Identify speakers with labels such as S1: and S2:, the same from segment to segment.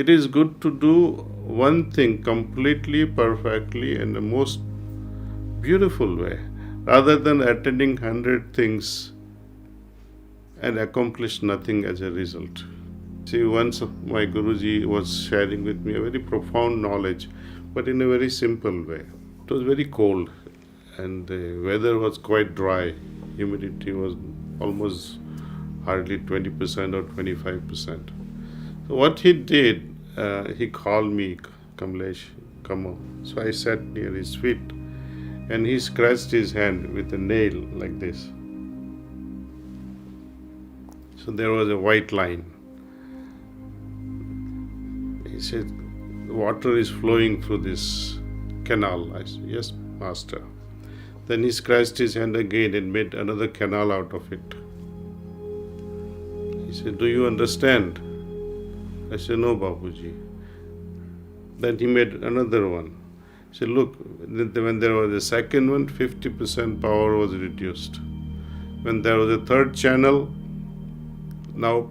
S1: it is good to do one thing completely, perfectly, in the most beautiful way, rather than attending 100 things and accomplish nothing as a result. See, once my Guruji was sharing with me a very profound knowledge, but in a very simple way. It was very cold and the weather was quite dry. Humidity was almost hardly 20% or 25%. So what he did, he called me, Kamlesh, come on. So I sat near his feet and he scratched his hand with a nail like this. So there was a white line. He said, water is flowing through this canal. I said, yes, master. Then he scratched his hand again and made another canal out of it. He said, do you understand? I said, no, Babuji. Then he made another one. He said, look, when there was a second one, 50% power was reduced. When there was a third channel, now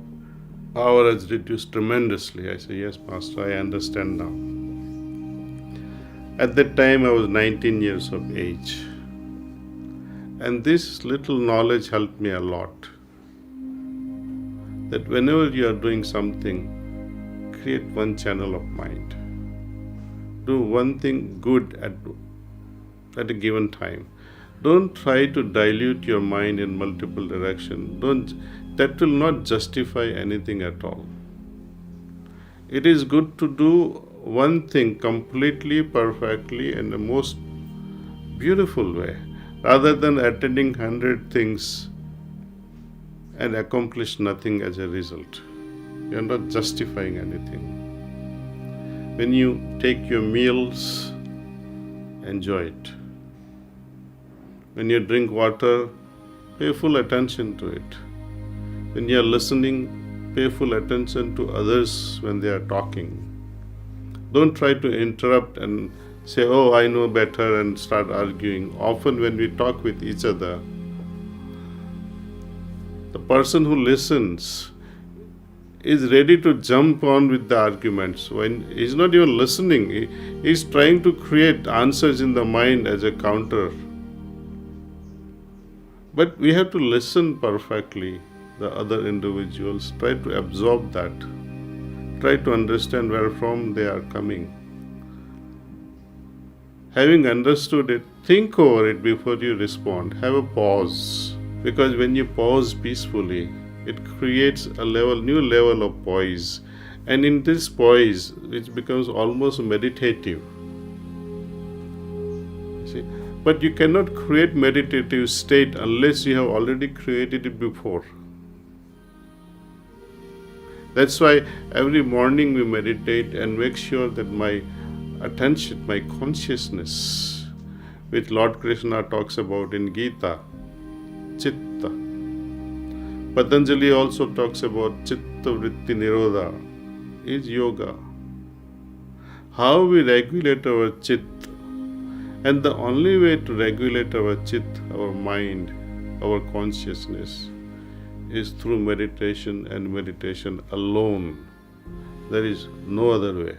S1: power has reduced tremendously. I said, yes, master, I understand now. At that time, I was 19 years of age. And this little knowledge helped me a lot. That whenever you are doing something, create one channel of mind. Do one thing good at a given time. Don't try to dilute your mind in multiple directions. That will not justify anything at all. It is good to do one thing completely, perfectly, in the most beautiful way, rather than attending 100 things and accomplish nothing as a result. You are not justifying anything. When you take your meals, enjoy it. When you drink water, pay full attention to it. When you are listening, pay full attention to others when they are talking. Don't try to interrupt and say, oh, I know better, and start arguing. Often when we talk with each other, the person who listens is ready to jump on with the arguments. When he's not even listening, he's trying to create answers in the mind as a counter. But we have to listen perfectly, the other individuals. Try to absorb that. Try to understand where from they are coming. Having understood it, think over it before you respond. Have a pause. Because when you pause peacefully, it creates a new level of poise. And in this poise, which becomes almost meditative. See? But you cannot create meditative state unless you have already created it before. That's why every morning we meditate and make sure that my attention, my consciousness, which Lord Krishna talks about in Gita, Chitta. Patanjali also talks about Chitta Vritti Nirodha, is yoga. How we regulate our Chit. And the only way to regulate our Chit, our mind, our consciousness, is through meditation and meditation alone. There is no other way.